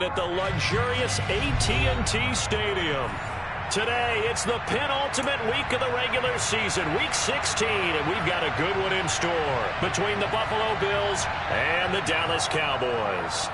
At the luxurious AT&T Stadium. Today, it's the penultimate week of the regular season, Week 16, and we've got a good one in store between the Buffalo Bills and the Dallas Cowboys.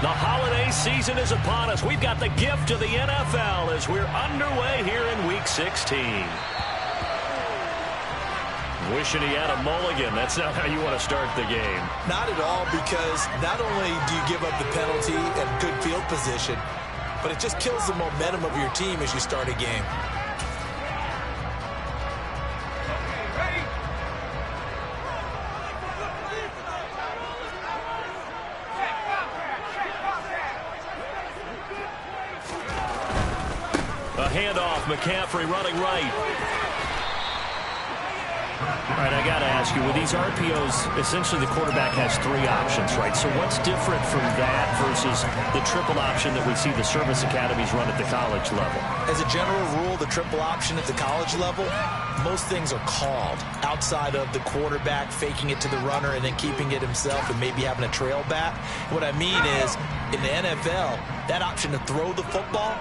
The holiday season is upon us. We've got the gift of the NFL as we're underway here in Week 16. Wishing he had a mulligan. That's not how you want to start the game. Not at all, because not only do you give up the penalty and good field position, but it just kills the momentum of your team as you start a game. Handoff, McCaffrey running right. All right, I got to ask you, with these RPOs, essentially the quarterback has three options, right? So what's different from that versus the triple option that we see the service academies run at the college level? As a general rule, the triple option at the college level, most things are called outside of the quarterback faking it to the runner and then keeping it himself and maybe having a trail back. What I mean is, in the NFL, that option to throw the football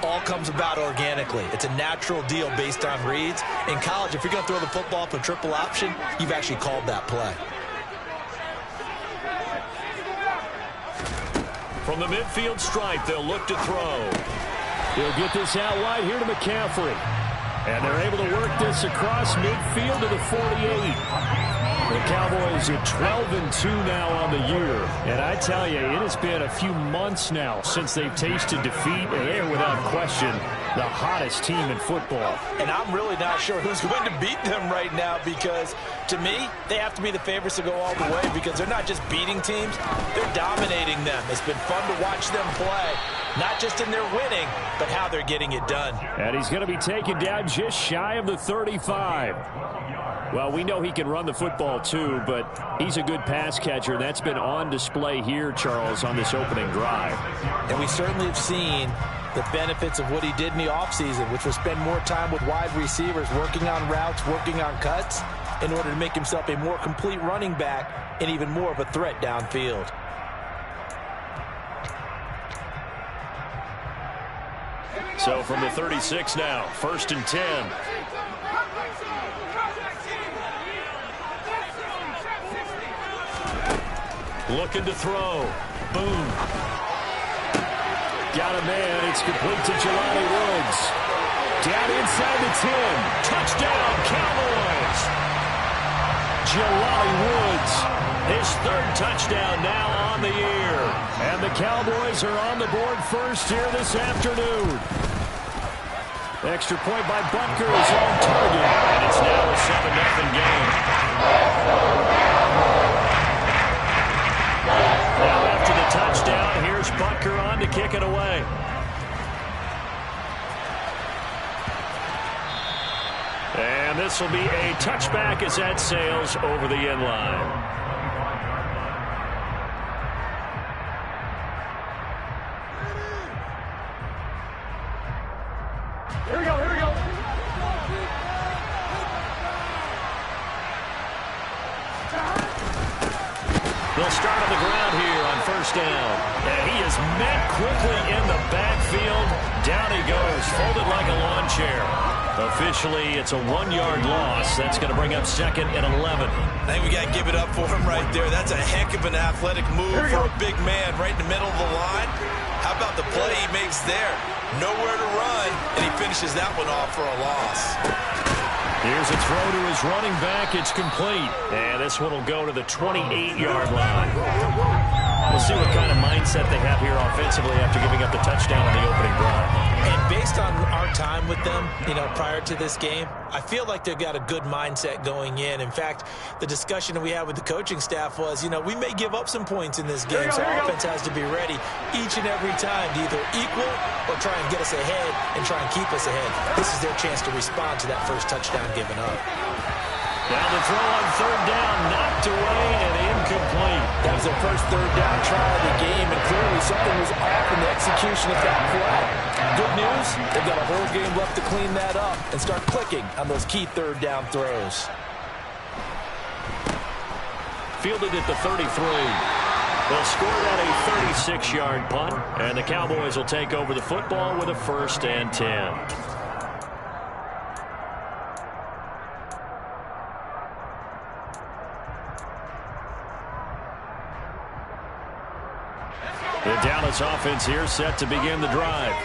all comes about organically. It's a natural deal based on reads. In college, if you're going to throw the football up a triple option, you've actually called that play. From the midfield stripe, they'll look to throw. He'll get this out wide here to McCaffrey. And they're able to work this across midfield to the 48. The Cowboys are 12-2 now on the year. And I tell you, it has been a few months now since they've tasted defeat, and they are without question the hottest team in football. And I'm really not sure who's going to beat them right now, because to me, they have to be the favorites to go all the way, because they're not just beating teams, they're dominating them. It's been fun to watch them play, not just in their winning, but how they're getting it done. And he's going to be taken down just shy of the 35. Well, we know he can run the football too, but he's a good pass catcher. That's been on display here, Charles, on this opening drive. And we certainly have seen the benefits of what he did in the offseason, which was spend more time with wide receivers, working on routes, working on cuts, in order to make himself a more complete running back and even more of a threat downfield. So from the 36 now, 1st and 10. Looking to throw. Boom. Got a man. It's complete to Jelani Woods. Down inside the 10. Touchdown, Cowboys. Jelani Woods, his 3rd touchdown now on the year. And the Cowboys are on the board first here this afternoon. Extra point by Butker is on target. And it's now a 7-0 game. Now after the touchdown, here's Butker on to kick it away. And this will be a touchback as that sails over the end line. Here we go, here we go. They'll start on the ground here on 1st down. And he is met quickly in the backfield. Down he goes, folded like a lawn chair. Officially, it's a 1-yard loss. That's going to bring up 2nd and 11. I think we got to give it up for him right there. That's a heck of an athletic move for a big man right in the middle of the line. How about the play he makes there? Nowhere to run, and he finishes that one off for a loss. Here's a throw to his running back. It's complete. And this one will go to the 28-yard line. We'll see what kind of mindset they have here offensively after giving up the touchdown on the opening drive. And based on our time with them, prior to this game, I feel like they've got a good mindset going in. In fact, the discussion that we had with the coaching staff was, we may give up some points in this game, so our offense has to be ready each and every time to either equal or try and get us ahead and try and keep us ahead. This is their chance to respond to that first touchdown given up. Down the throw on third down, knocked away and incomplete. That was their first third down try of the game, and clearly something was off in the execution of that play. Good news, they've got a whole game left to clean that up and start clicking on those key third down throws. Fielded at the 33. They'll score that a 36-yard punt, and the Cowboys will take over the football with a 1st and 10. The Dallas offense here set to begin the drive.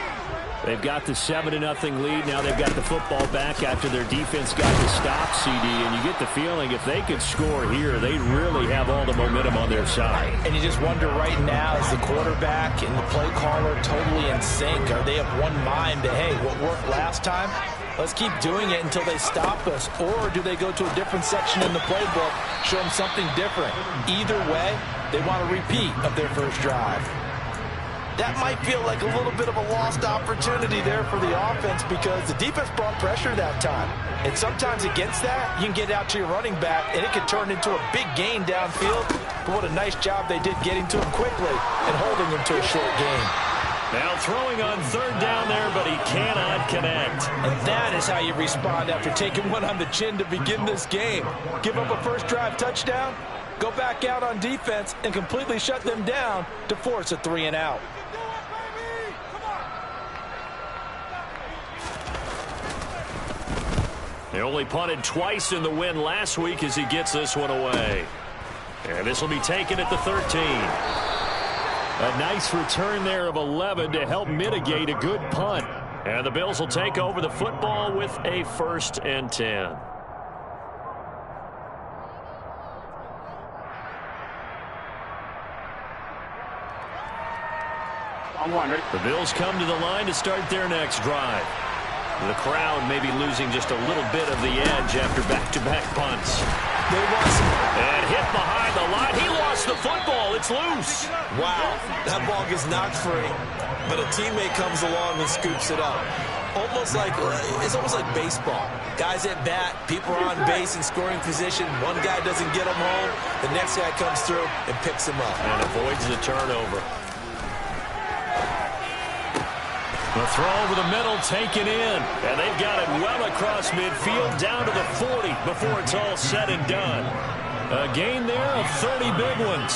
They've got the 7-0 lead. Now they've got the football back after their defense got the stop, CD. And you get the feeling if they could score here, they really have all the momentum on their side. And you just wonder right now, is the quarterback and the play caller totally in sync? Are they of one mind that, hey, what worked last time, let's keep doing it until they stop us? Or do they go to a different section in the playbook, show them something different? Either way, they want a repeat of their first drive. That might feel like a little bit of a lost opportunity there for the offense because the defense brought pressure that time. And sometimes against that, you can get out to your running back, and it can turn into a big gain downfield. But what a nice job they did getting to him quickly and holding him to a short gain. Now throwing on third down there, but he cannot connect. And that is how you respond after taking one on the chin to begin this game. Give up a first drive touchdown, go back out on defense, and completely shut them down to force a 3-and-out. They only punted twice in the win last week as he gets this one away. And this will be taken at the 13. A nice return there of 11 to help mitigate a good punt. And the Bills will take over the football with a 1st and 10. The Bills come to the line to start their next drive. The crowd may be losing just a little bit of the edge after back-to-back punts. And hit behind the line. He lost the football. It's loose. Wow, that ball gets knocked free, but a teammate comes along and scoops it up. It's almost like baseball. Guys at bat, people are on base in scoring position. One guy doesn't get him home. The next guy comes through and picks him up. And avoids the turnover. The throw over the middle taken in. And they've got it well across midfield down to the 40 before it's all said and done. A gain there of 30 big ones.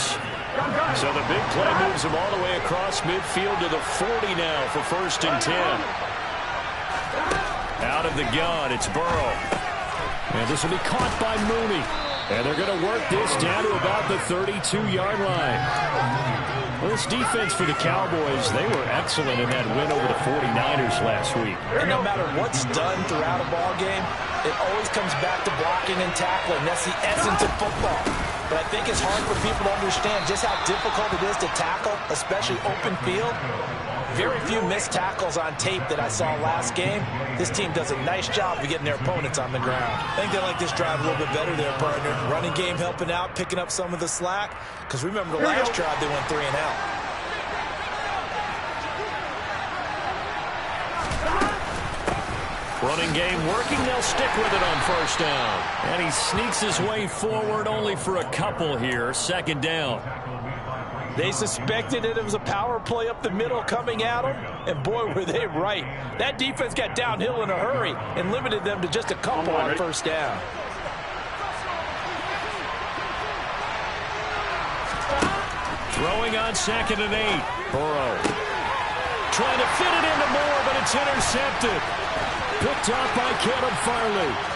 So the big play moves him all the way across midfield to the 40 now for 1st and 10. Out of the gun, it's Burrow. And this will be caught by Mooney. And they're going to work this down to about the 32-yard line. Well, this defense for the Cowboys, they were excellent in that win over the 49ers last week. And no matter what's done throughout a ball game, it always comes back to blocking and tackling. That's the essence of football. But I think it's hard for people to understand just how difficult it is to tackle, especially open field. Very few missed tackles on tape that I saw last game. This team does a nice job of getting their opponents on the ground. I think they like this drive a little bit better there, partner. Running game helping out, picking up some of the slack. Because remember the last drive, they went 3-and-out. Running game working. They'll stick with it on 1st down. And he sneaks his way forward only for a couple here. 2nd down. They suspected it was a power play up the middle coming at them, and boy, were they right. That defense got downhill in a hurry and limited them to just a couple on 1st down. Throwing on 2nd and 8. Burrow trying to fit it into Moore, but it's intercepted. Picked off by Caleb Farley.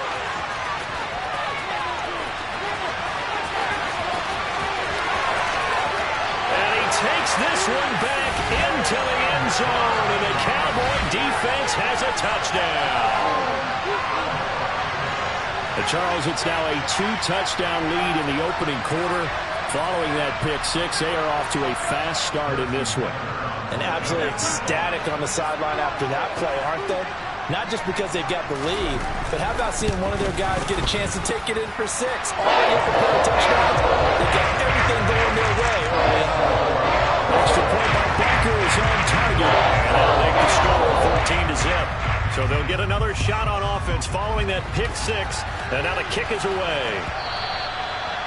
Takes this one back into the end zone, and the Cowboy defense has a touchdown. Charles, it's now a 2-touchdown lead in the opening quarter. Following that pick six, they are off to a fast start in this one. And absolutely ecstatic on the sideline after that play, aren't they? Not just because they've got the lead, but how about seeing one of their guys get a chance to take it in for 6? Already up a pair of touchdowns. They've got everything going their way early on. Extra point by Baker is on target. And they'll make the score 14-0. So they'll get another shot on offense following that pick six. And now the kick is away.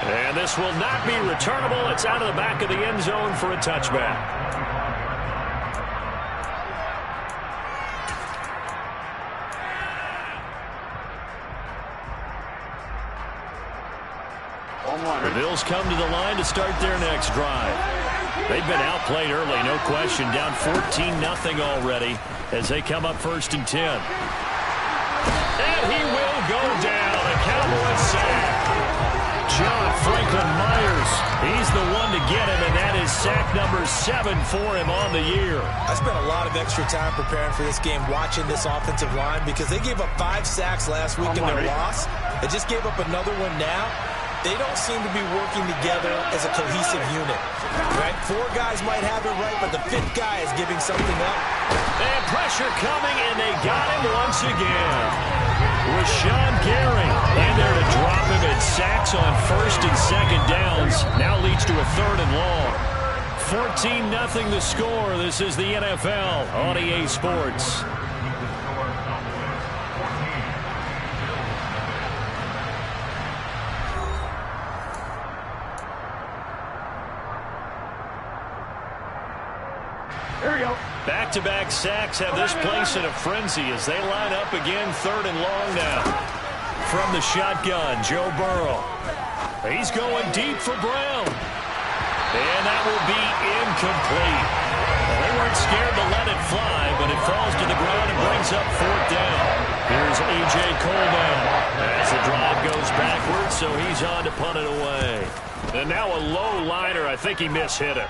And this will not be returnable. It's out of the back of the end zone for a touchback. The Bills come to the line to start their next drive. They've been outplayed early, no question. Down 14-0 already as they come up 1st and 10. And he will go down. A Cowboys sack. John Franklin Myers, he's the one to get him, and that is sack number 7 for him on the year. I spent a lot of extra time preparing for this game watching this offensive line because they gave up 5 sacks last week in their loss. They just gave up another one now. They don't seem to be working together as a cohesive unit. Right? 4 guys might have it right, but the 5th guy is giving something up. And pressure coming, and they got him once again. Rashawn Gary in there to drop him, and sacks on 1st and 2nd downs. Now leads to a 3rd and long. 14-0 the score. This is the NFL on EA Sports. Back-to-back sacks have this place in a frenzy as they line up again 3rd and long now. From the shotgun, Joe Burrow. He's going deep for Brown. And that will be incomplete. Well, they weren't scared to let it fly, but it falls to the ground and brings up 4th down. Here's A.J. Cole now as the drive goes backwards, so he's on to punt it away. And now a low liner. I think he mishit it.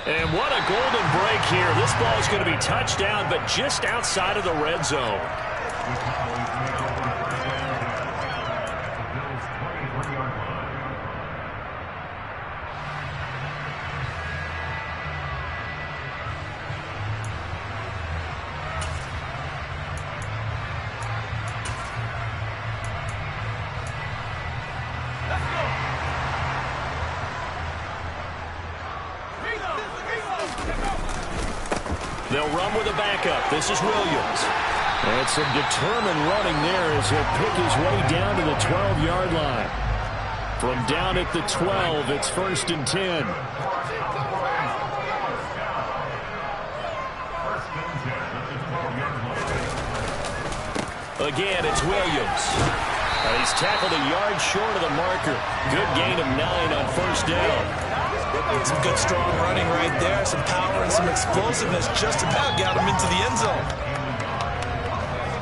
And what a golden break here. This ball is going to be touchdown, but just outside of the red zone. They'll run with a backup. This is Williams. And some determined running there as he'll pick his way down to the 12-yard line. From down at the 12, it's 1st and 10. Again, it's Williams. And he's tackled a yard short of the marker. Good gain of 9 on 1st down. Some good strong running right there. Some power and some explosiveness just about got him into the end zone.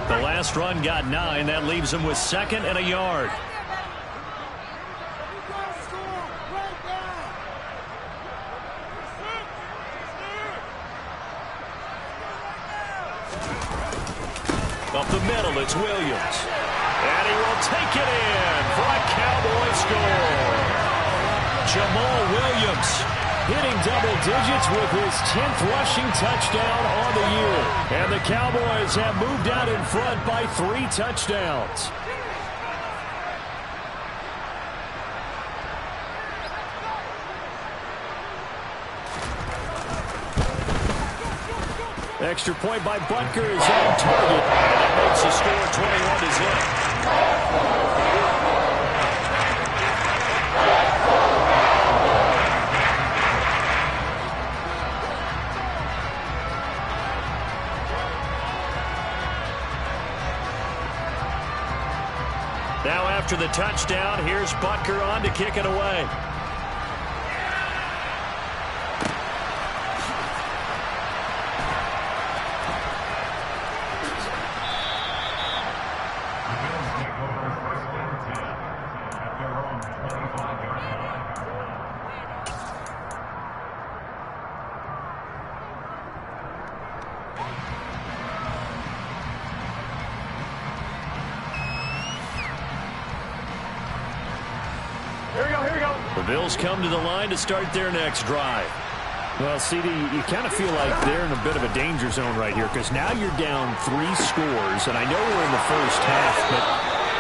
The last run got 9. That leaves him with 2nd and a yard. Up the middle, it's Williams. And he will take it in for a Cowboy score. Jamal Williams hitting double digits with his 10th rushing touchdown on the year. And the Cowboys have moved out in front by 3 touchdowns. Extra point by Butker is on target. And that makes the score 21-0. Now after the touchdown, here's Butker on to kick it away. The Bills come to the line to start their next drive. Well, CD, you kind of feel like they're in a bit of a danger zone right here because now you're down 3 scores, and I know we're in the first half, but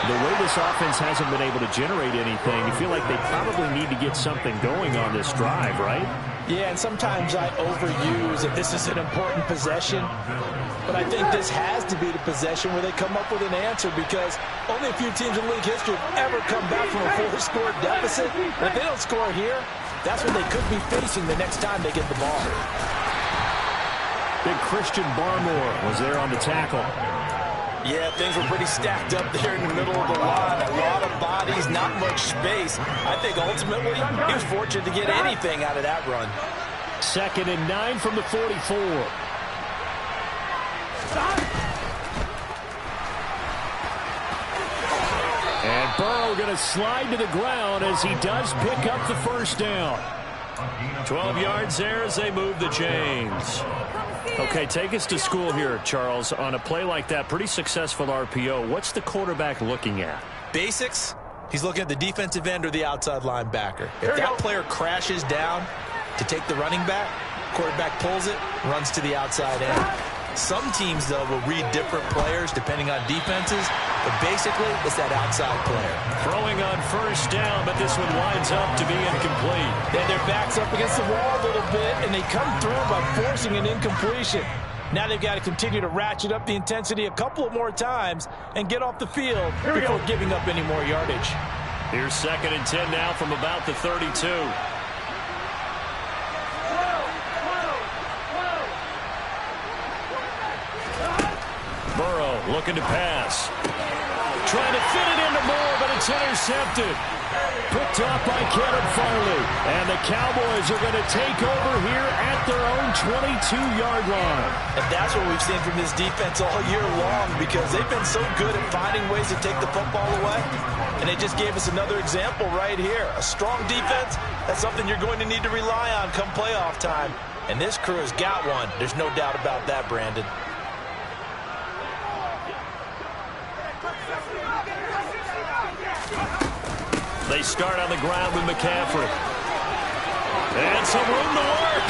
the way this offense hasn't been able to generate anything, you feel like they probably need to get something going on this drive, right? Yeah, and sometimes I overuse that this is an important possession. But I think this has to be the possession where they come up with an answer, because only a few teams in league history have ever come back from a 4-score deficit. And if they don't score here, that's what they could be facing the next time they get the ball. Big Christian Barmore was there on the tackle. Yeah, things were pretty stacked up there in the middle of the line. A lot of bodies, not much space. I think ultimately he was fortunate to get anything out of that run. 2nd and 9 from the 44. And Burrow going to slide to the ground as he does pick up the first down. 12 yards there as they move the chains. Okay, take us to school here, Charles. On a play like that, pretty successful RPO. What's the quarterback looking at? Basics. He's looking at the defensive end or the outside linebacker. If that player crashes down to take the running back, quarterback pulls it, runs to the outside end. Some teams, though, will read different players depending on defenses, but basically it's that outside player. Throwing on first down, but this one winds up to be incomplete. Then their back's up against the wall a little bit, and they come through by forcing an incompletion. Now they've got to continue to ratchet up the intensity a couple of more times and get off the field before giving up any more yardage. Here's 2nd and 10 now from about the 32. Burrow looking to pass. Trying to fit it into Moore, but it's intercepted. Picked off by Caleb Farley. And the Cowboys are going to take over here at their own 22-yard line. And that's what we've seen from this defense all year long, because they've been so good at finding ways to take the football away. And they just gave us another example right here. A strong defense, that's something you're going to need to rely on come playoff time. And this crew has got one. There's no doubt about that, Brandon. They start on the ground with McCaffrey. And some room to work.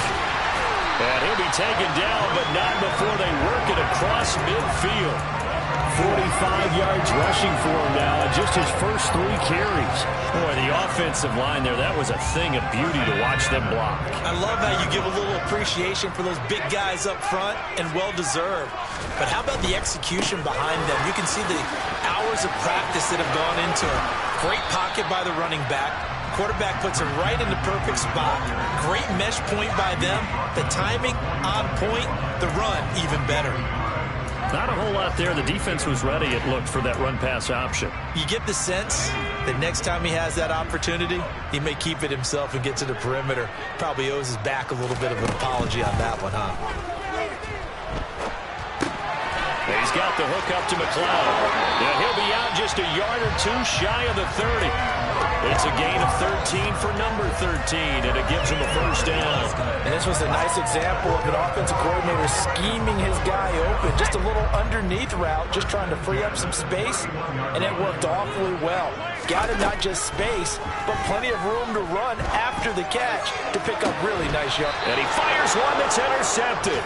And he'll be taken down, but not before they work it across midfield. 45 yards rushing for him now, and just his first 3 carries. Boy, the offensive line there, that was a thing of beauty to watch them block. I love how you give a little appreciation for those big guys up front, and well-deserved. But how about the execution behind them? You can see the hours of practice that have gone into it. Great pocket by the running back. Quarterback puts it right in the perfect spot. Great mesh point by them. The timing on point. The run even better. Not a whole lot there. The defense was ready, it looked, for that run-pass option. You get the sense that next time he has that opportunity, he may keep it himself and get to the perimeter. Probably owes his back a little bit of an apology on that one, huh? He's got the hook up to McLeod. And he'll be out just a yard or 2 shy of the 30. It's a gain of 13 for number 13, and it gives him a first down. And this was a nice example of an offensive coordinator scheming his guy open. Just a little underneath route, just trying to free up some space, and it worked awfully well. Got him not just space, but plenty of room to run after the catch to pick up really nice yards. And he fires one that's intercepted.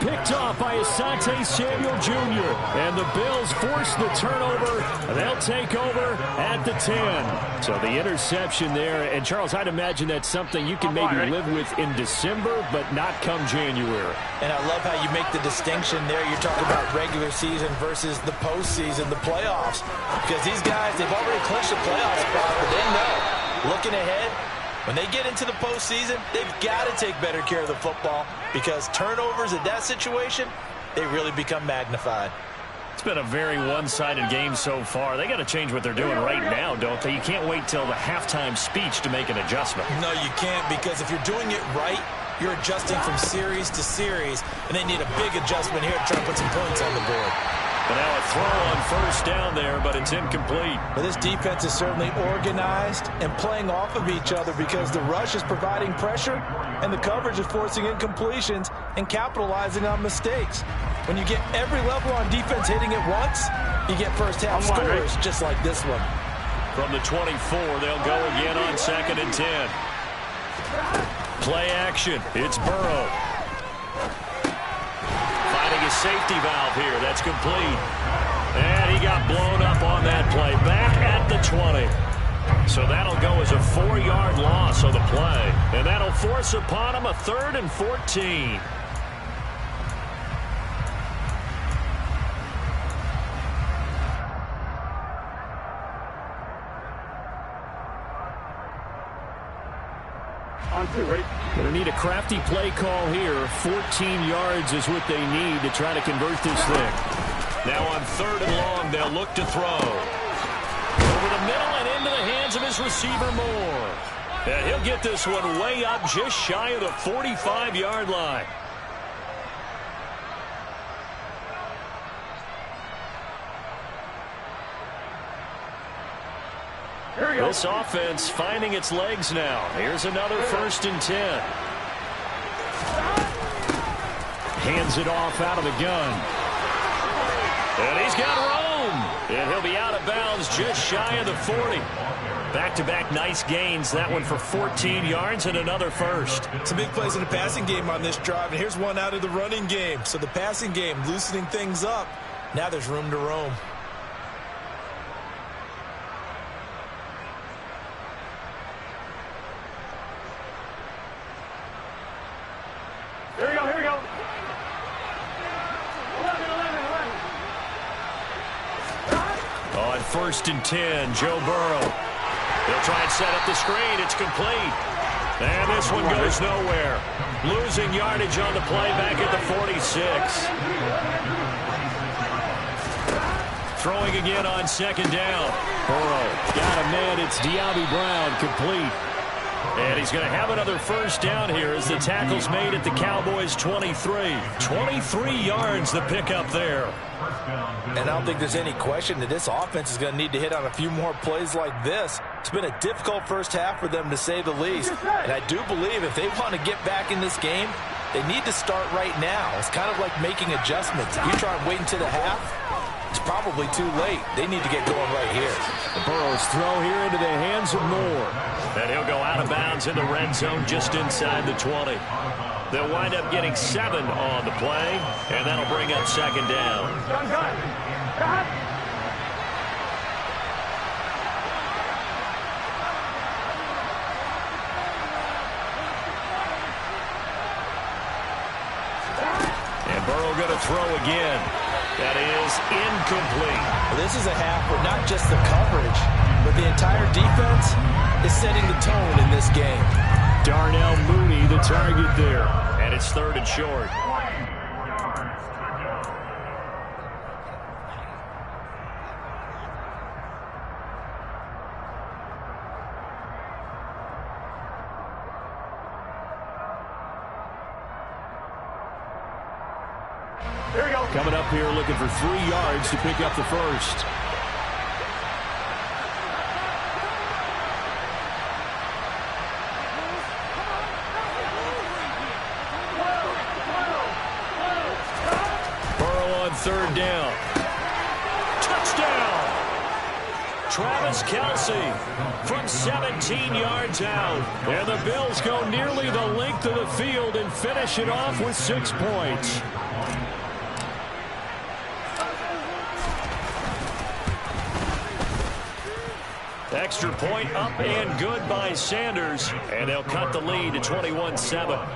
Picked off by Asante Samuel Jr. And the Bills force the turnover. They'll take over at the 10. So the interception there. And, Charles, I'd imagine that's something you can maybe live with in December, but not come January. And I love how you make the distinction there. You're talking about regular season versus the postseason, the playoffs. Because these guys, they've already clinched a playoff spot, but they know, looking ahead, when they get into the postseason, they've got to take better care of the football, because turnovers in that situation, they really become magnified. It's been a very one-sided game so far. They got to change what they're doing right now, don't they? You can't wait till the halftime speech to make an adjustment. No, you can't, because if you're doing it right, you're adjusting from series to series, and they need a big adjustment here to try to put some points on the board. But now a throw on first down there, but it's incomplete. But this defense is certainly organized and playing off of each other, because the rush is providing pressure and the coverage is forcing incompletions and capitalizing on mistakes. When you get every level on defense hitting at once, you get first-half scores just like this one. From the 24, they'll go again on 2nd and 10. Play action. It's Burrow. Finding a safety valve here. That's complete. And he got blown up on that play. Back at the 20. So that'll go as a 4-yard loss on the play. And that'll force upon him a 3rd and 14. Going to need a crafty play call here. 14 yards is what they need to try to convert this thing. Now on 3rd and long, they'll look to throw. Over the middle and into the hands of his receiver, Moore. And he'll get this one way up just shy of the 45-yard line. This offense finding its legs now. Here's another 1st and 10. Hands it off out of the gun. And he's got room. And he'll be out of bounds just shy of the 40. Back-to-back nice gains. That one for 14 yards and another 1st. Some big plays in the passing game on this drive. And here's one out of the running game. So the passing game loosening things up. Now there's room to roam. Here we go. 11. On 1st and 10, Joe Burrow. They'll try and set up the screen. It's complete. And this one goes nowhere. Losing yardage on the play back at the 46. Throwing again on 2nd down. Burrow got a man. It's De'Ami Brown, complete. And he's going to have another 1st down here as the tackle's made at the Cowboys' 23. 23 yards the pickup there. And I don't think there's any question that this offense is going to need to hit on a few more plays like this. It's been a difficult first half for them, to say the least. And I do believe if they want to get back in this game, they need to start right now. It's kind of like making adjustments. If you try and wait until the half, it's probably too late. They need to get going right here. The Burrow's throw here into the hands of Moore. And he'll go out of bounds in the red zone just inside the 20. They'll wind up getting 7 on the play, and that'll bring up 2nd down. And Burrow going to throw again. That is incomplete. Well, this is a half where not just the coverage, but the entire defense is setting the tone in this game. Darnell Mooney, the target there. And it's 3rd and short. Coming up here looking for 3 yards to pick up the 1st. Burrow on 3rd down. Touchdown! Travis Kelce from 17 yards out. And the Bills go nearly the length of the field and finish it off with 6 points. Extra point up and good by Sanders. And they'll cut the lead to 21-7.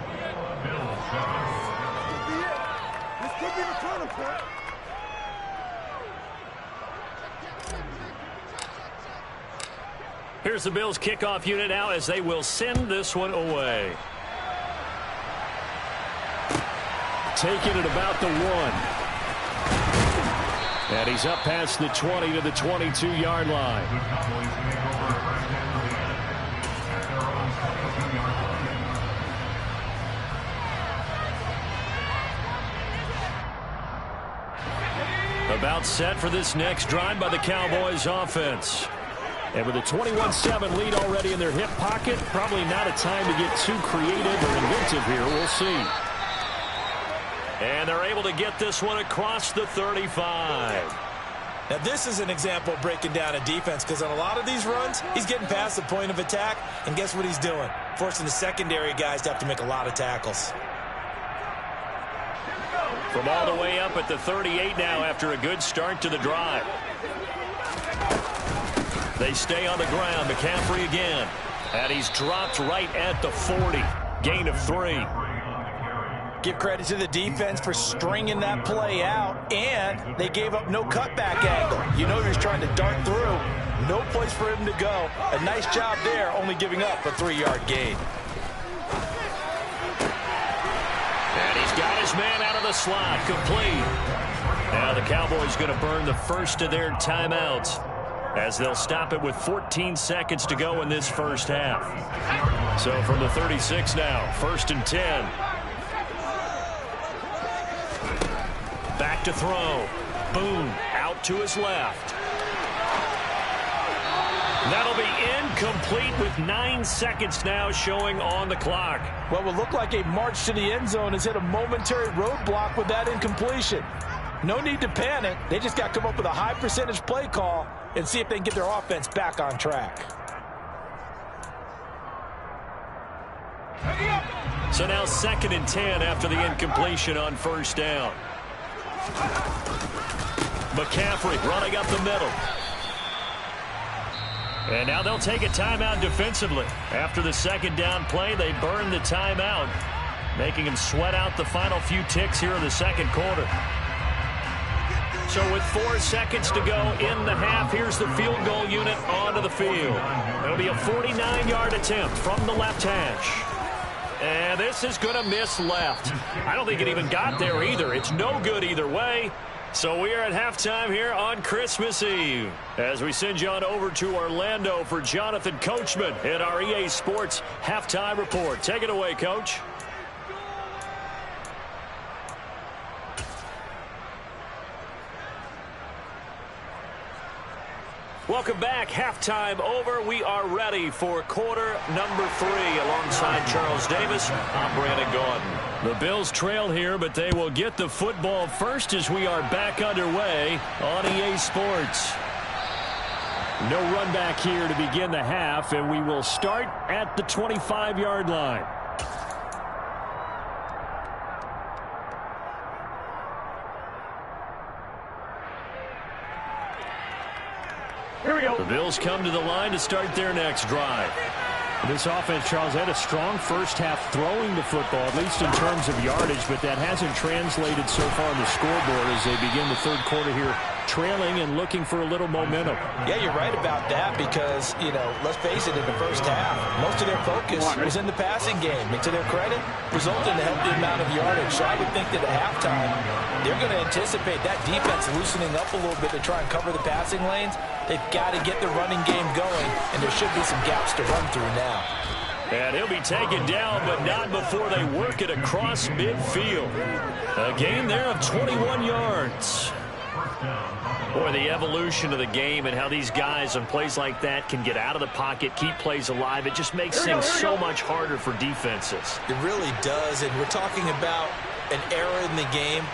Here's the Bills kickoff unit now as they will send this one away. Taking it about the 1. And he's up past the 20 to the 22-yard line. About set for this next drive by the Cowboys offense. And with a 21-7 lead already in their hip pocket, probably not a time to get too creative or inventive here. We'll see. And they're able to get this one across the 35. Now, this is an example of breaking down a defense, because on a lot of these runs, he's getting past the point of attack, and guess what he's doing? Forcing the secondary guys to have to make a lot of tackles. From all the way up at the 38 now after a good start to the drive. They stay on the ground. McCaffrey again. And he's dropped right at the 40. Gain of 3. Give credit to the defense for stringing that play out, and they gave up no cutback angle. You know he was trying to dart through. No place for him to go. A nice job there, only giving up a 3-yard gain. And he's got his man out of the slot, complete. Now the Cowboys going to burn the first of their timeouts as they'll stop it with 14 seconds to go in this first half. So from the 36 now, 1st and 10. Back to throw. Boone out to his left. That'll be incomplete with 9 seconds now showing on the clock. What will look like a march to the end zone has hit a momentary roadblock with that incompletion. No need to panic. They just got to come up with a high percentage play call and see if they can get their offense back on track. So now 2nd and 10 after the incompletion on 1st down. McCaffrey running up the middle. And now they'll take a timeout defensively. After the 2nd down play, they burn the timeout, making them sweat out the final few ticks here in the 2nd quarter. So with 4 seconds to go in the half, here's the field goal unit onto the field. It'll be a 49-yard attempt from the left hash. And this is going to miss left. I don't think it even got there either. It's no good either way. So we are at halftime here on Christmas Eve as we send you on over to Orlando for Jonathan Coachman in our EA Sports Halftime Report. Take it away, Coach. Welcome back. Halftime over. We are ready for quarter number 3 alongside Charles Davis. I'm Brandon Gaudin. The Bills trail here, but they will get the football first as we are back underway on EA Sports. No run back here to begin the half, and we will start at the 25-yard line. Here we go. The Bills come to the line to start their next drive. This offense, Charles, had a strong first half throwing the football, at least in terms of yardage, but that hasn't translated so far on the scoreboard as they begin the 3rd quarter here, trailing and looking for a little momentum. Yeah, you're right about that because, you know, let's face it, in the first half, most of their focus was in the passing game. And to their credit, resulted in a healthy amount of yardage. So I would think that at halftime, they're going to anticipate that defense loosening up a little bit to try and cover the passing lanes. They've got to get the running game going, and there should be some gaps to run through now. And he'll be taken down, but not before they work it across midfield. A gain there of 21 yards. Boy, the evolution of the game and how these guys on plays like that can get out of the pocket, keep plays alive, it just makes things so much harder for defenses. It really does, and we're talking about an era in the game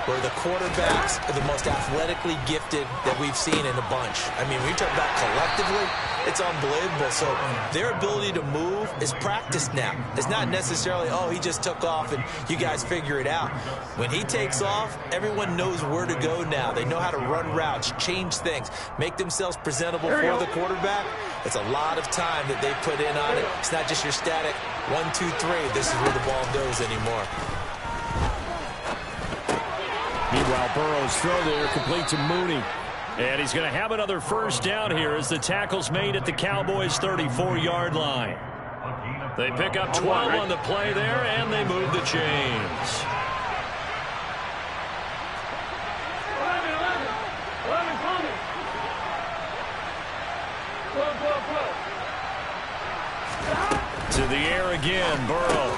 where the quarterbacks are the most athletically gifted that we've seen in a bunch. I mean, when you talk about collectively, it's unbelievable. So their ability to move is practiced now. It's not necessarily, oh, he just took off and you guys figure it out. When he takes off, everyone knows where to go now. They know how to run routes, change things, make themselves presentable for the quarterback. It's a lot of time that they put in on it. It's not just your static 1, 2, 3. This is where the ball goes anymore. Meanwhile, Burrow's throw there complete to Mooney. And he's going to have another first down here as the tackle's made at the Cowboys' 34-yard line. They pick up 12 on the play there, and they move the chains. 11, coming. 12. To the air again, Burrow.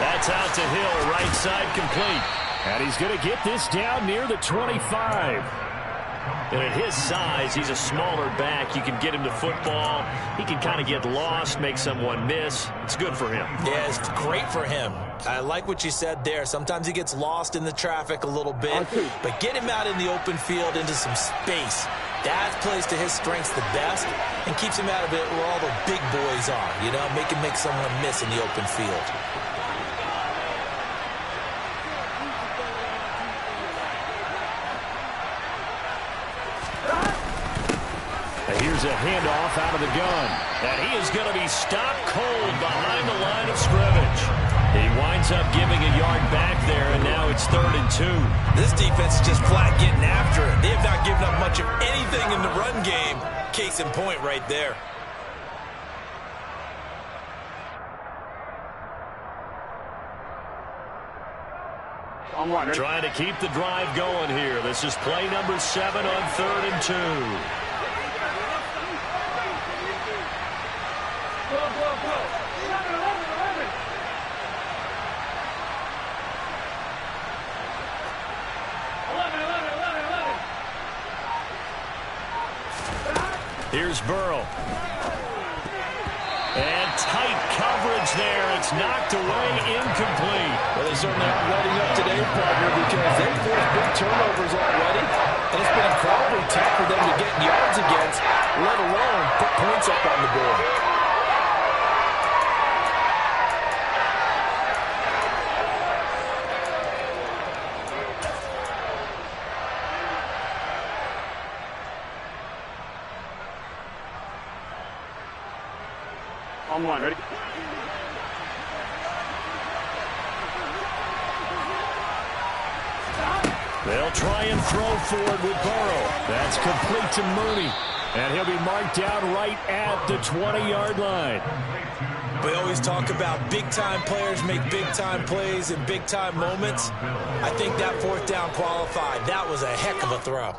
That's out to Hill, right side complete. And he's going to get this down near the 25. And at his size, he's a smaller back. You can get him to football. He can kind of get lost, make someone miss. It's good for him. Yeah, it's great for him. I like what you said there. Sometimes he gets lost in the traffic a little bit. But get him out in the open field into some space. That plays to his strengths the best and keeps him out of it where all the big boys are. You know, make him make someone miss in the open field. Here's here's a handoff out of the gun. And he is going to be stopped cold behind the line of scrimmage. He winds up giving a yard back there, and now it's 3rd and 2. This defense is just flat getting after it. They have not given up much of anything in the run game. Case in point right there. Trying to keep the drive going here. This is play number 7 on 3rd and 2. Here's Burrow. And tight coverage there. It's knocked away, incomplete. Well, they certainly aren't letting up today, partner, because they've forced big turnovers already. And it's been incredibly tough for them to get yards against, let alone put points up on the board. On one, ready? They'll try and throw forward with Burrow. That's complete to Mooney. And he'll be marked down right at the 20-yard line. We always talk about big-time players make big-time plays in big-time moments. I think that 4th down qualified. That was a heck of a throw.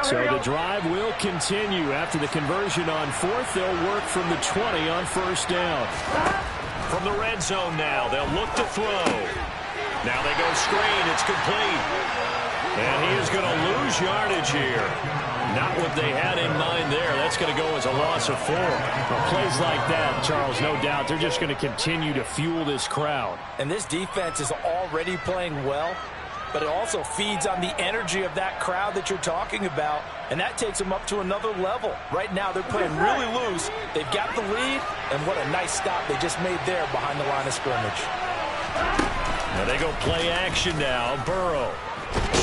So the drive will continue. After the conversion on 4th, they'll work from the 20 on 1st down. From the red zone now, they'll look to throw. Now they go screen. It's complete. And he is going to lose yardage here. Not what they had in mind there. That's going to go as a loss of 4. Well, plays like that, Charles, no doubt, they're just going to continue to fuel this crowd. And this defense is already playing well, but it also feeds on the energy of that crowd that you're talking about, and that takes them up to another level. Right now, they're playing really loose. They've got the lead, and what a nice stop they just made there behind the line of scrimmage. Now they go play action now. Burrow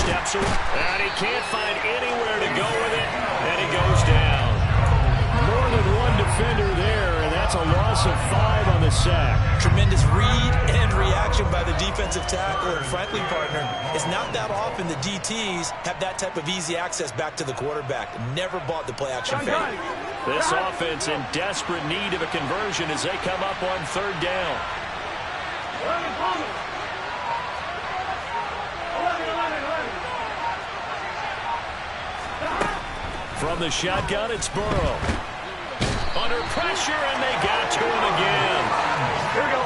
steps away, and he can't find anywhere to go with it, and he goes down. More than one defender there, and that's a loss of 5 on the sack. Tremendous read and reaction by the defensive tackle, and frankly, partner, it's not that often the DTs have that type of easy access back to the quarterback. Never bought the play action fake. This offense in desperate need of a conversion as they come up on 3rd down. From the shotgun, it's Burrow. Under pressure, and they got to him again. Here we go.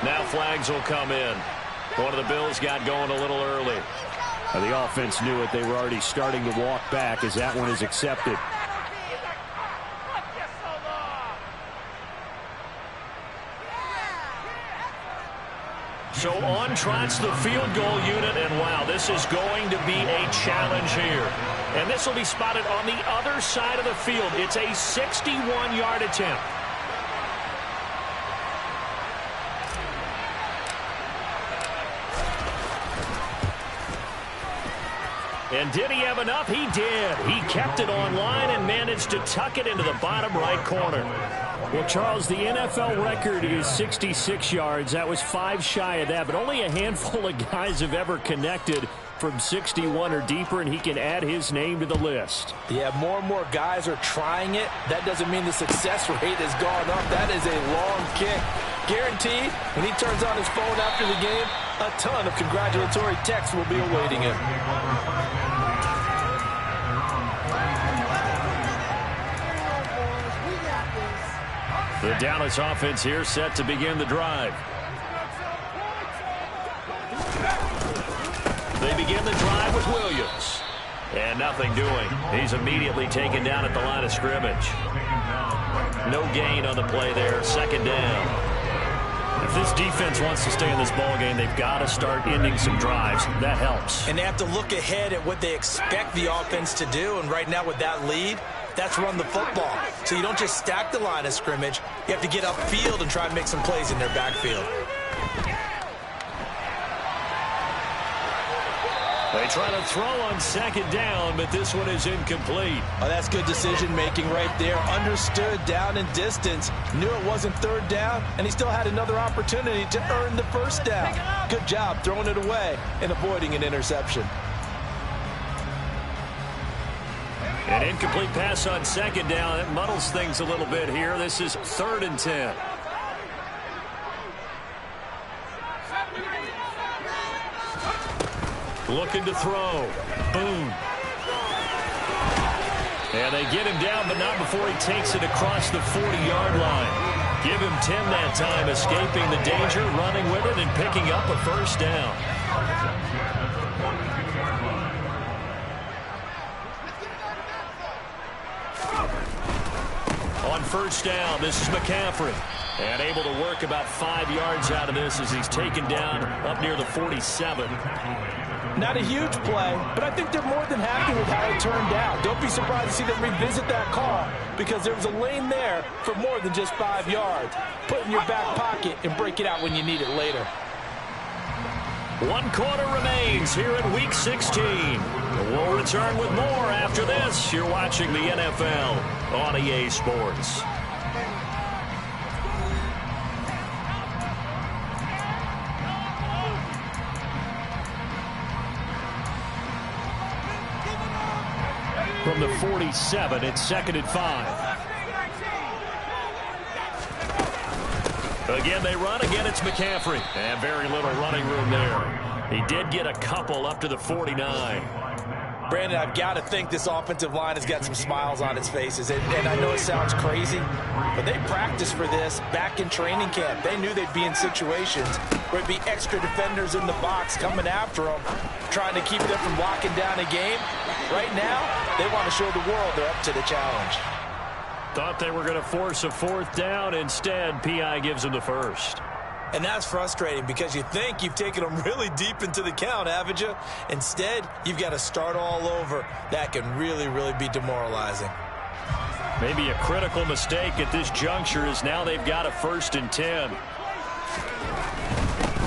Now flags will come in. One of the Bills got going a little early. The offense knew it. They were already starting to walk back as that one is accepted. So on trots the field goal unit, and wow, this is going to be a challenge here. And this will be spotted on the other side of the field. It's a 61-yard attempt. And did he have enough? He did. He kept it on line and managed to tuck it into the bottom right corner. Well, Charles, the NFL record is 66 yards. That was 5 shy of that, but only a handful of guys have ever connected from 61 or deeper, and he can add his name to the list. Yeah, more and more guys are trying it. That doesn't mean the success rate has gone up. That is a long kick. Guaranteed, when he turns on his phone after the game, a ton of congratulatory texts will be awaiting him. The Dallas offense here set to begin the drive. They begin the drive with Williams. And nothing doing. He's immediately taken down at the line of scrimmage. No gain on the play there. 2nd down. If this defense wants to stay in this ball game, they've got to start ending some drives. That helps. And they have to look ahead at what they expect the offense to do. And right now with that lead, that's run the football. So you don't just stack the line of scrimmage. You have to get upfield and try and make some plays in their backfield. They try to throw on second down, but this one is incomplete. Oh, that's good decision-making right there. Understood down and distance. Knew it wasn't third down, and he still had another opportunity to earn the first down. Good job throwing it away and avoiding an interception. An incomplete pass on second down. It muddles things a little bit here. This is 3rd and 10. Looking to throw. Boom. And they get him down, but not before he takes it across the 40-yard line. Give him 10 that time, escaping the danger, running with it, and picking up a first down. On first down, this is McCaffrey. And able to work about 5 yards out of this as he's taken down up near the 47. Not a huge play, but I think they're more than happy with how it turned out. Don't be surprised to see them revisit that call because there was a lane there for more than just 5 yards. Put it in your back pocket and break it out when you need it later. 1 quarter remains here in Week 16. We'll return with more after this. You're watching the NFL on EA Sports. From the 47, it's 2nd and 5. Again, they run. Again, it's McCaffrey. And very little running room there. He did get a couple up to the 49. Brandon, I've got to think this offensive line has got some smiles on its faces. And I know it sounds crazy, but they practiced for this back in training camp. They knew they'd be in situations where it'd be extra defenders in the box coming after them, trying to keep them from locking down a game. Right now, they want to show the world they're up to the challenge. Thought they were going to force a 4th down. Instead, P.I. gives them the first. And that's frustrating because you think you've taken them really deep into the count, haven't you? Instead, you've got to start all over. That can really, really be demoralizing. Maybe a critical mistake at this juncture is now they've got a 1st and 10.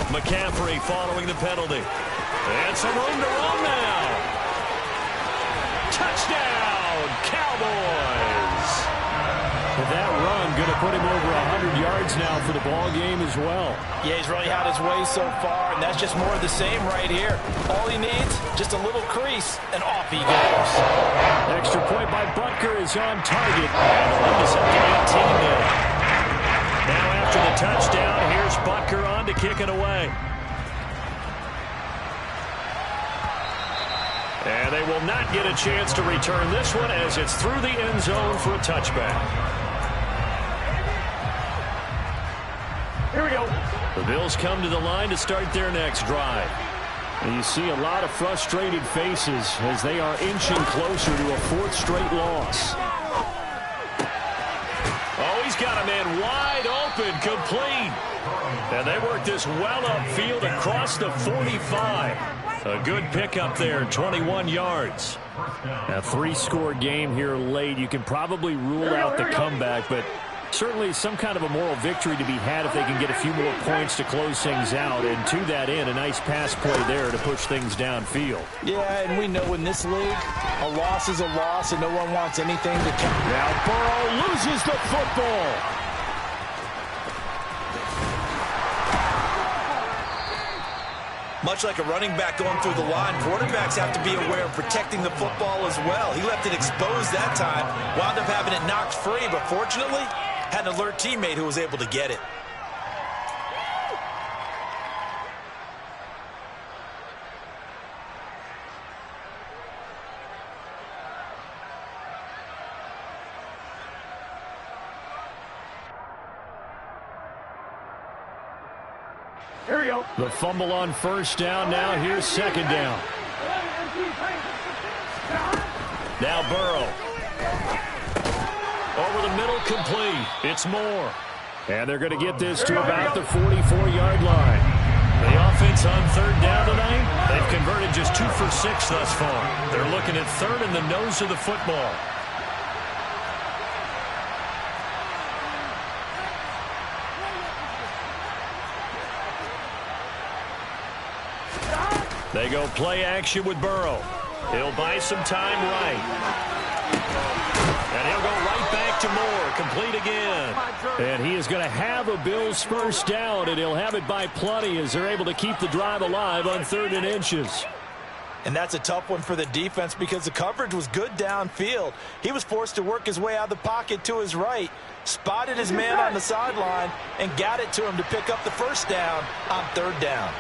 McCaffrey following the penalty. And some room to run now. Touchdown, Cowboys! That run going to put him over 100 yards now for the ball game as well. Yeah, he's really had his way so far, and that's just more of the same right here. All he needs, just a little crease, and off he goes. Extra point by Butker is on target. And the lead is up to 18 now. Now after the touchdown, here's Butker on to kick it away. And they will not get a chance to return this one as it's through the end zone for a touchback. Here we go. The Bills come to the line to start their next drive. And you see a lot of frustrated faces as they are inching closer to a 4th straight loss. Oh, he's got a man wide open, complete. And they work this well upfield across the 45. A good pickup there, 21 yards. A 3-score game here late. You can probably rule out the comeback, but certainly some kind of a moral victory to be had if they can get a few more points to close things out. And to that end, a nice pass play there to push things downfield. Yeah, and we know in this league, a loss is a loss, and no one wants anything to count. Now Burrow loses the football. Much like a running back going through the line, quarterbacks have to be aware of protecting the football as well. He left it exposed that time, wound up having it knocked free, but fortunately, had an alert teammate who was able to get it. Here we go. The fumble on first down. Now here's second down. Now Burrow. Over the middle, complete. It's Moore. And they're going to get this to about the 44-yard line. The offense on third down tonight, they've converted just 2 for 6 thus far. They're looking at third in the nose of the football. They go play action with Burrow. He'll buy some time right. And he'll go right back to Moore. Complete again. And he is going to have a Bills first down, and he'll have it by plenty as they're able to keep the drive alive on 3rd and inches. And that's a tough one for the defense because the coverage was good downfield. He was forced to work his way out of the pocket to his right, spotted his man on the sideline, and got it to him to pick up the first down on 3rd down.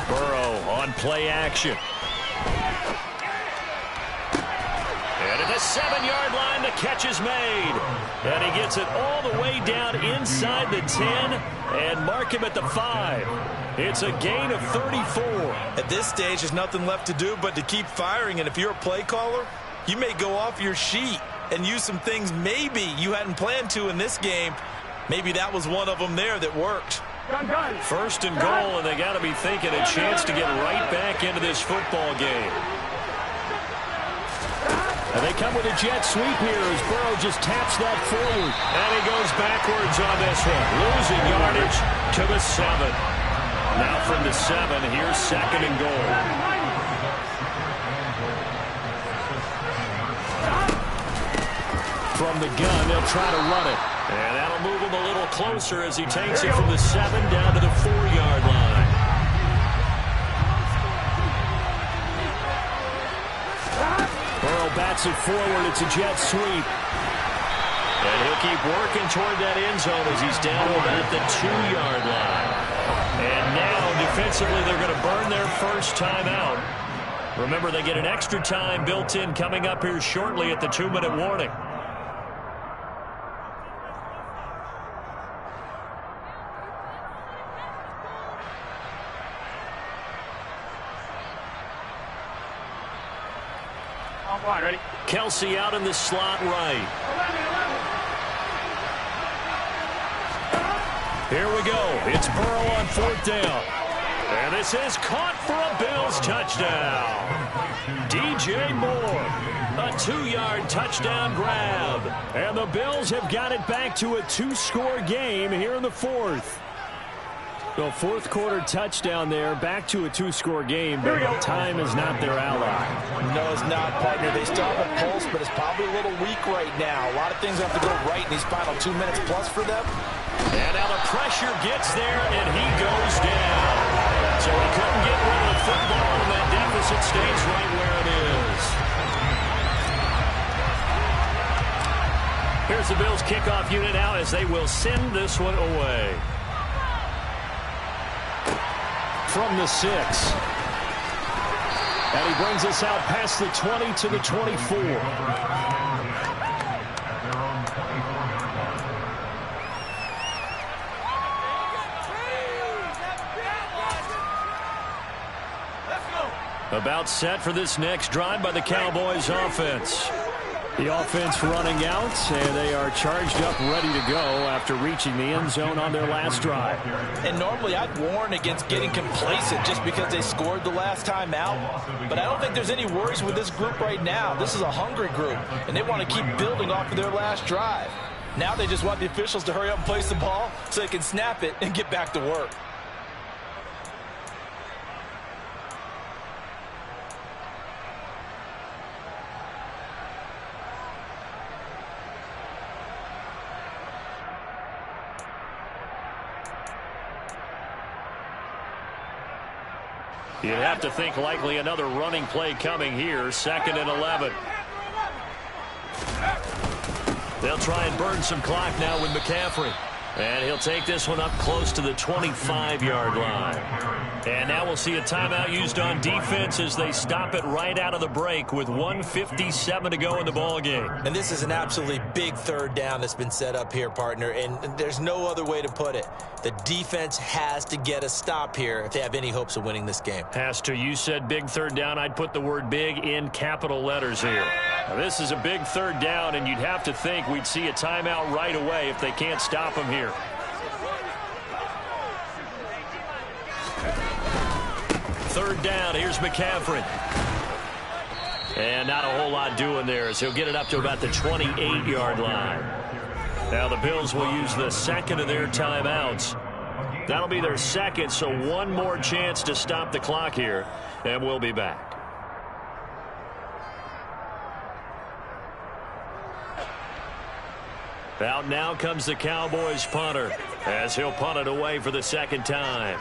Burrow on play action. And at the 7-yard line, the catch is made. And he gets it all the way down inside the 10 and mark him at the 5. It's a gain of 34. At this stage, there's nothing left to do but to keep firing. And if you're a play caller, you may go off your sheet and use some things maybe you hadn't planned to in this game. Maybe that was one of them there that worked. First and goal, and they got to be thinking a chance to get right back into this football game. And they come with a jet sweep here as Burrow just taps that forward. And he goes backwards on this one, losing yardage to the 7. Now from the 7, here's 2nd and goal. From the gun, they'll try to run it. And that'll move him a little closer as he takes it from the 7 down to the 4-yard line. Burrow bats it forward. It's a jet sweep. And he'll keep working toward that end zone as he's down to about the 2-yard line. And now, defensively, they're going to burn their first time out. Remember, they get an extra time built in coming up here shortly at the 2-minute warning. Ready? Kelsey out in the slot right. Here we go. It's Burrow on 4th down. And this is caught for a Bills touchdown. DJ Moore, a 2-yard touchdown grab. And the Bills have got it back to a 2-score game here in the 4th. The 4th quarter touchdown there, back to a 2-score game, but time is not their ally. No, it's not, partner. They still have a pulse, but it's probably a little weak right now. A lot of things have to go right in these final 2 minutes plus for them. And now the pressure gets there, and he goes down. So he couldn't get rid of the football, and that deficit stays right where it is. Here's the Bills kickoff unit now as they will send this one away. From the 6. And he brings us out past the 20 to the 24. About set for this next drive by the Cowboys offense. The offense running out, and they are charged up, ready to go after reaching the end zone on their last drive. And normally I'd warn against getting complacent just because they scored the last time out. But I don't think there's any worries with this group right now. This is a hungry group, and they want to keep building off of their last drive. Now they just want the officials to hurry up and place the ball so they can snap it and get back to work. You'd have to think likely another running play coming here. 2nd and 11. They'll try and burn some clock now with McCaffrey. And he'll take this one up close to the 25-yard line. And now we'll see a timeout used on defense as they stop it right out of the break with 1:57 to go in the ballgame. And this is an absolutely big 3rd down that's been set up here, partner, and there's no other way to put it. The defense has to get a stop here if they have any hopes of winning this game. Has to. You said big 3rd down. I'd put the word big in capital letters here. Now, this is a big third down, and you'd have to think we'd see a timeout right away if they can't stop him here. Third down, here's McCaffrey. And not a whole lot doing there as he'll get it up to about the 28-yard line. Now the Bills will use the second of their timeouts. That'll be their second, so one more chance to stop the clock here, and we'll be back. Out now comes the Cowboys punter as he'll punt it away for the second time.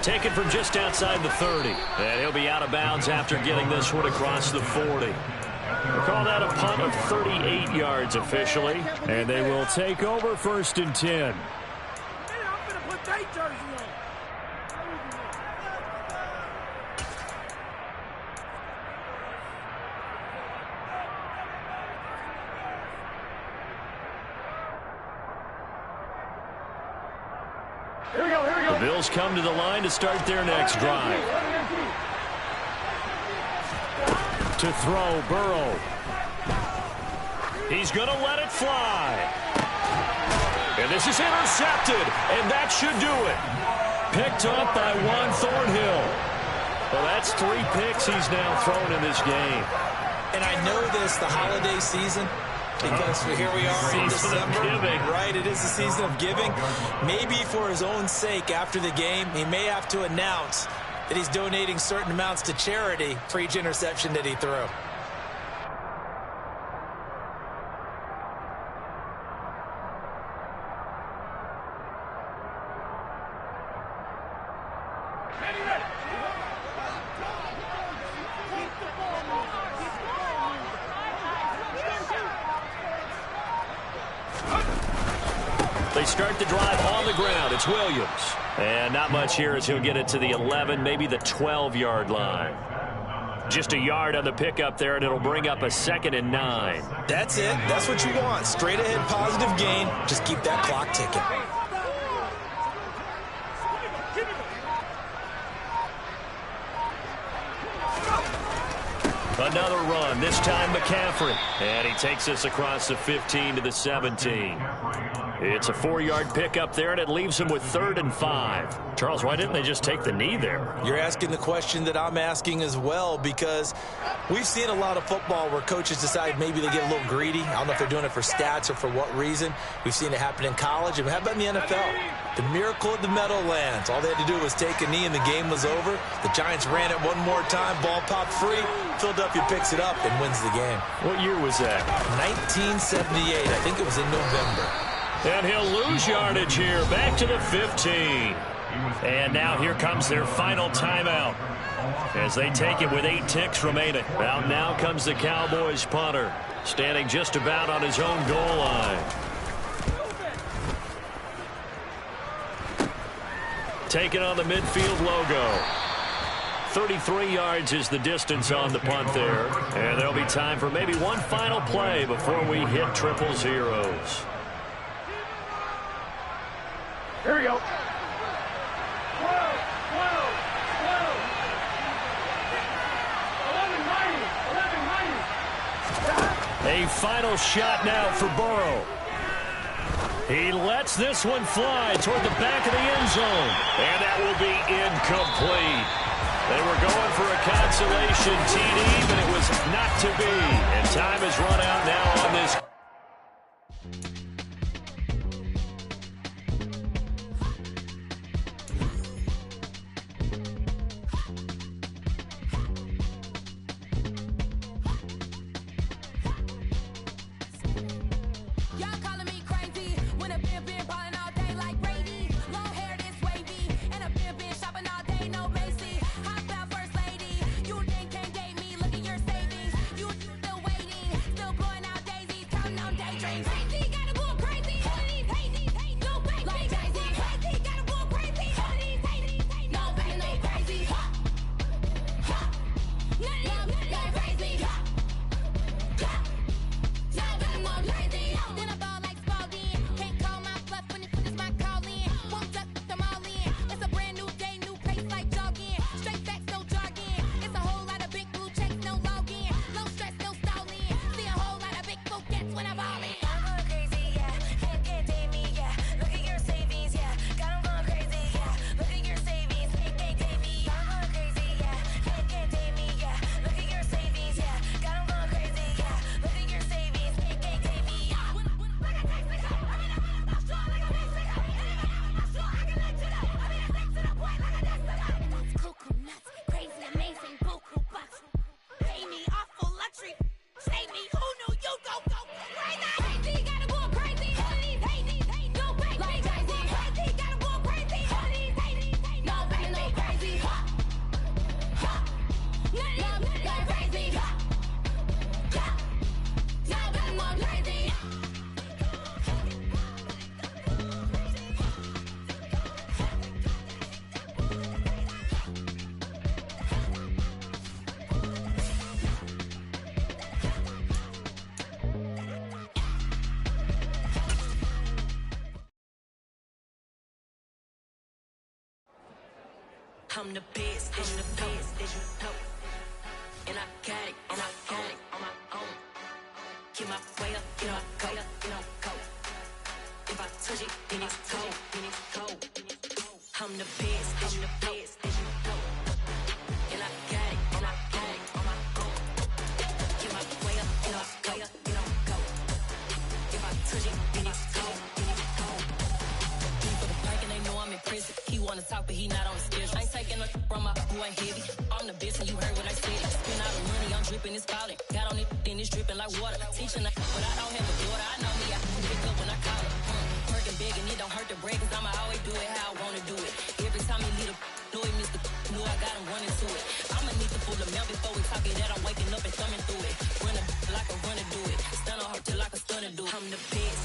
Taken from just outside the 30. And he'll be out of bounds after getting this one across the 40. We'll call that a punt of 38 yards officially. And they will take over 1st and 10. The Bills come to the line to start their next drive. To throw, Burrow. He's going to let it fly. And this is intercepted, and that should do it. Picked up by Juan Thornhill. Well, that's 3 picks he's now thrown in this game. And I know this, the holiday season, because here we are in December, right? It is the season of giving. Maybe for his own sake after the game, he may have to announce that he's donating certain amounts to charity for each interception that he threw. They start the drive on the ground. It's Williams. And not much here as he'll get it to the 11, maybe the 12-yard line. Just a yard on the pickup there, and it'll bring up a 2nd and 9. That's it. That's what you want. Straight ahead positive gain. Just keep that clock ticking. Another run, this time McCaffrey. And he takes us across the 15 to the 17. It's a 4-yard pickup there, and it leaves him with 3rd and 5. Charles, why didn't they just take the knee there? You're asking the question that I'm asking as well, because we've seen a lot of football where coaches decide maybe they get a little greedy. I don't know if they're doing it for stats or for what reason. We've seen it happen in college. And how about in the NFL? The miracle of the Meadowlands. All they had to do was take a knee and the game was over. The Giants ran it one more time. Ball popped free. Philadelphia picks it up and wins the game. What year was that? 1978. I think it was in November. And he'll lose yardage here. Back to the 15. And now here comes their final timeout as they take it with 8 ticks remaining. Out now comes the Cowboys punter, standing just about on his own goal line. Taking on the midfield logo. 33 yards is the distance on the punt there. And there'll be time for maybe one final play before we hit triple zeros. Here we go. A final shot now for Burrow. He lets this one fly toward the back of the end zone. And that will be incomplete. They were going for a consolation TD, but it was not to be. And time has run out now on this. I'm the best, that you know. And I got it, on my own. Get my way up, you know, go. If I touch it, then it's cold. I'm the best, that you know. And I got it, on my own. Get my way up, you know, go. If I touch it, then it's cold. For the park and they know I'm in prison. He wanna talk, but he not on the schedule. I ain't taking a from my boy heavy. I'm the best and you heard what I said. Spend all the money, I'm dripping, it's falling. Got on it, then it's dripping like water. Teaching but I don't have a daughter. I know me, I can pick up when I call it. Working big and it don't hurt to break, cause I'ma always do it how I wanna do it. Every time he lead know he missed the know I got him running to it. I'ma need to pull the mail before we talk it that I'm waking up and thumbing through it. Run like a runner do it. Stun on her till like a stunner do it. I'm the best,